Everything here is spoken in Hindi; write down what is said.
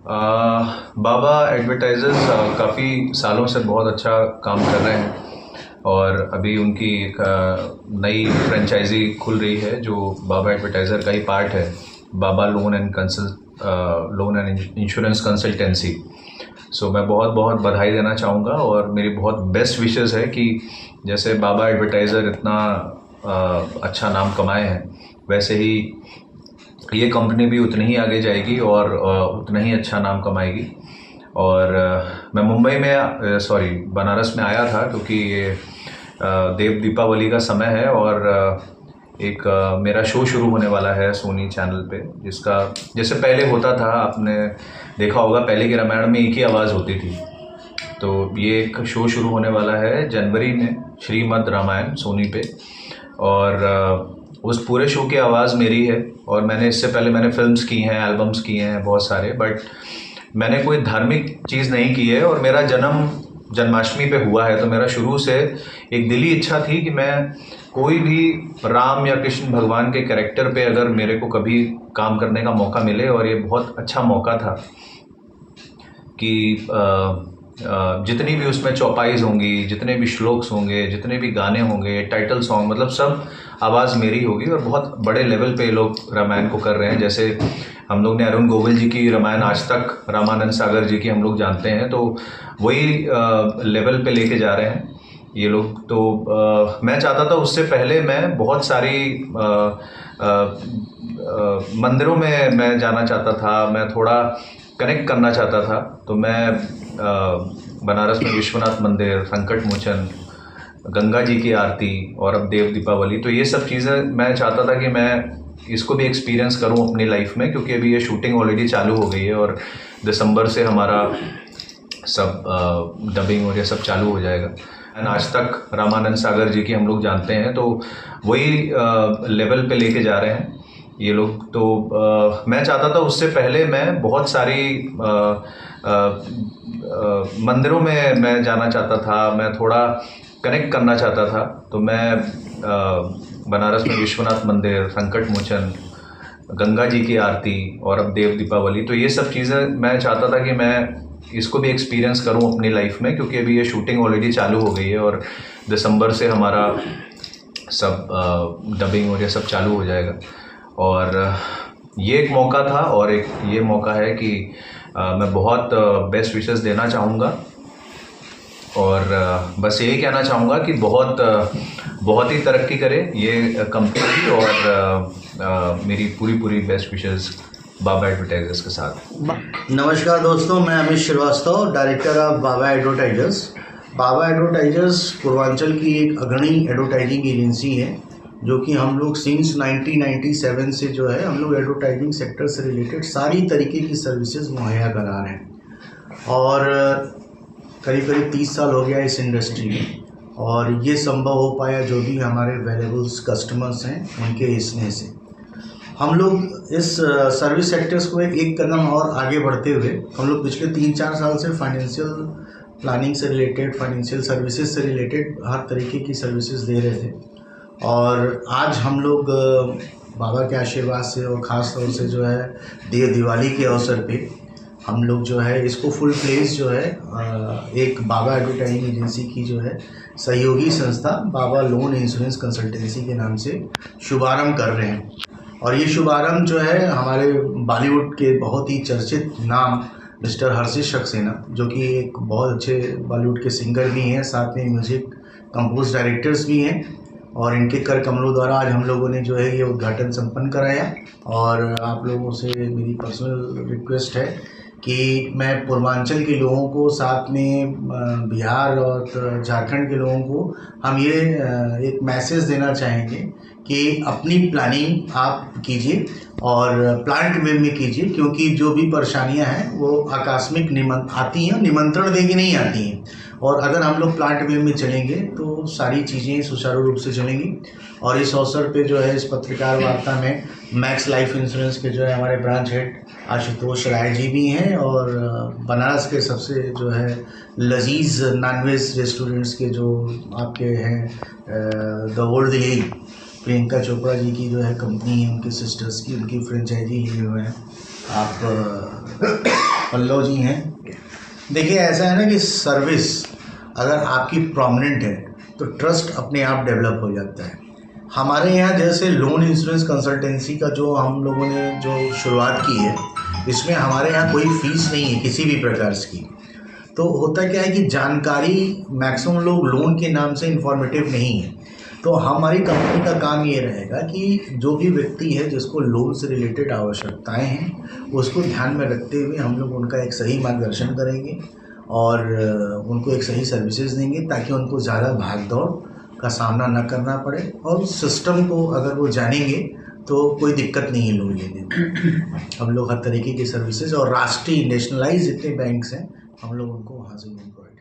बाबा एडवर्टाइजर्स काफ़ी सालों से बहुत अच्छा काम कर रहे हैं और अभी उनकी एक नई फ्रेंचाइजी खुल रही है जो बाबा एडवर्टाइज़र का ही पार्ट है। बाबा लोन एंड इंश्योरेंस कंसल्टेंसी। सो मैं बहुत बहुत बधाई देना चाहूँगा और मेरी बहुत बेस्ट विशेस है कि जैसे बाबा एडवर्टाइज़र इतना अच्छा नाम कमाए हैं, वैसे ही ये कंपनी भी उतनी ही आगे जाएगी और उतना ही अच्छा नाम कमाएगी। और मैं मुंबई में बनारस में आया था क्योंकि ये देव दीपावली का समय है और एक मेरा शो शुरू होने वाला है सोनी चैनल पे, जिसका जैसे पहले होता था, आपने देखा होगा पहले के रामायण में एक ही आवाज़ होती थी। तो ये एक शो शुरू होने वाला है जनवरी में, श्रीमद् रामायण सोनी पे। और उस पूरे शो की आवाज़ मेरी है। और मैंने इससे पहले मैंने फिल्म्स की हैं, एल्बम्स किए हैं बहुत सारे, बट मैंने कोई धार्मिक चीज़ नहीं की है। और मेरा जन्म जन्माष्टमी पे हुआ है, तो मेरा शुरू से एक दिली इच्छा थी कि मैं कोई भी राम या कृष्ण भगवान के कैरेक्टर पे अगर मेरे को कभी काम करने का मौका मिले, और ये बहुत अच्छा मौका था कि जितनी भी उसमें चौपाईज होंगी, जितने भी श्लोक्स होंगे, जितने भी गाने होंगे, टाइटल सॉन्ग, मतलब सब आवाज़ मेरी होगी। और बहुत बड़े लेवल पे लोग रामायण को कर रहे हैं। जैसे हम लोग ने अरुण गोविल जी की रामायण आज तक, रामानंद सागर जी की हम लोग जानते हैं, तो वही लेवल पे लेके जा रहे हैं ये लोग। तो मैं चाहता था, उससे पहले मैं बहुत सारी मंदिरों में मैं जाना चाहता था, मैं थोड़ा कनेक्ट करना चाहता था। तो मैं बनारस में विश्वनाथ मंदिर, संकट मोचन, गंगा जी की आरती और अब देव दीपावली, तो ये सब चीज़ें मैं चाहता था कि मैं इसको भी एक्सपीरियंस करूं अपनी लाइफ में, क्योंकि अभी ये शूटिंग ऑलरेडी चालू हो गई है और दिसंबर से हमारा सब डबिंग और ये सब चालू हो जाएगा। एंड आज तक रामानंद सागर जी की हम लोग जानते हैं, तो वही लेवल पे लेके जा रहे हैं ये लोग। तो मैं चाहता था, उससे पहले मैं बहुत सारी मंदिरों में मैं जाना चाहता था, मैं थोड़ा कनेक्ट करना चाहता था। तो मैं बनारस में विश्वनाथ मंदिर, संकट मोचन, गंगा जी की आरती और अब देव दीपावली, तो ये सब चीज़ें मैं चाहता था कि मैं इसको भी एक्सपीरियंस करूं अपनी लाइफ में, क्योंकि अभी ये शूटिंग ऑलरेडी चालू हो गई है और दिसंबर से हमारा सब डबिंग और ये सब चालू हो जाएगा। और ये एक मौका था, और एक ये मौका है कि मैं बहुत बेस्ट विशेस देना चाहूँगा। और बस यही कहना चाहूँगा कि बहुत ही तरक्की करे ये कंपनी, और मेरी पूरी बेस्ट विशेस बाबा एडवर्टाइजर्स के साथ। नमस्कार दोस्तों, मैं Amit Shrivastava, director of Baba advertisers. Baba advertisers Purvanchal की एक अग्रणी एडवर्टाइजिंग एजेंसी है, जो कि हम लोग सिंस 1997 से जो है हम लोग एडवर्टाइजिंग सेक्टर से रिलेटेड सारी तरीके की सर्विसेज मुहैया करा रहे हैं। और करीब 30 साल हो गया इस इंडस्ट्री में, और ये संभव हो पाया जो भी हमारे वैल्यूएबल्स कस्टमर्स हैं उनके स्नेह से। हम लोग इस सर्विस सेक्टर्स को एक कदम और आगे बढ़ते हुए हम लोग पिछले 3-4 साल से फाइनेंशियल प्लानिंग से रिलेटेड, फाइनेंशियल सर्विसेज से रिलेटेड हर तरीके की सर्विसेज दे रहे थे। और आज हम लोग बाबा के आशीर्वाद से और ख़ास तौर से जो है दिवाली के अवसर पे हम लोग जो है इसको फुल फ्लेज जो है एक बाबा एडवर्टाइजिंग एजेंसी की जो है सहयोगी संस्था बाबा लोन इंश्योरेंस कंसल्टेंसी के नाम से शुभारंभ कर रहे हैं। और ये शुभारंभ जो है हमारे बॉलीवुड के बहुत ही चर्चित नाम मिस्टर हर्षित सक्सेना, जो कि एक बहुत अच्छे बॉलीवुड के सिंगर भी हैं, साथ में म्यूज़िक कंपोज डायरेक्टर्स भी हैं, और इनके कर कमलों द्वारा आज हम लोगों ने जो है ये उद्घाटन संपन्न कराया। और आप लोगों से मेरी पर्सनल रिक्वेस्ट है कि मैं पूर्वांचल के लोगों को, साथ में बिहार और झारखंड के लोगों को हम ये एक मैसेज देना चाहेंगे कि अपनी प्लानिंग आप कीजिए और प्लांट वे में कीजिए, क्योंकि जो भी परेशानियां हैं वो आकस्मिक आती हैं, निमंत्रण देके नहीं आती हैं। और अगर हम लोग प्लांट वे में चलेंगे तो सारी चीज़ें सुचारू रूप से चलेंगी। और इस अवसर पे जो है इस पत्रकार वार्ता में मैक्स लाइफ इंश्योरेंस के जो है हमारे ब्रांच हेड आशुतोष राय जी भी हैं, और बनारस के सबसे जो है लजीज नॉनवेज रेस्टोरेंट्स के जो आपके हैं द ओल्ड प्रियंका चोपड़ा जी की जो है कंपनी है, उनके सिस्टर्स की, उनकी फ्रेंचाइजी लिए हुए हैं। आप पल्लव जी हैं। देखिए ऐसा है ना कि सर्विस अगर आपकी प्रोमिनेंट है तो ट्रस्ट अपने आप डेवलप हो जाता है। हमारे यहाँ जैसे लोन इंश्योरेंस कंसल्टेंसी का जो हम लोगों ने जो शुरुआत की है, इसमें हमारे यहाँ कोई फीस नहीं है किसी भी प्रकार की। तो होता क्या है कि जानकारी मैक्सिमम लोग लोन के नाम से इंफॉर्मेटिव नहीं है। तो हमारी कंपनी का काम ये रहेगा कि जो भी व्यक्ति है जिसको लोन से रिलेटेड आवश्यकताएं हैं, उसको ध्यान में रखते हुए हम लोग उनका एक सही मार्गदर्शन करेंगे और उनको एक सही सर्विसेज देंगे ताकि उनको ज़्यादा भाग दौड़ का सामना न करना पड़े। और उस सिस्टम को अगर वो जानेंगे तो कोई दिक्कत नहीं है लोन लेने में। हम लोग हर तरीके की सर्विसेज और राष्ट्रीय नेशनलाइज जितने बैंक्स हैं हम लोग उनको वहाँ से लोन प्रोवाइड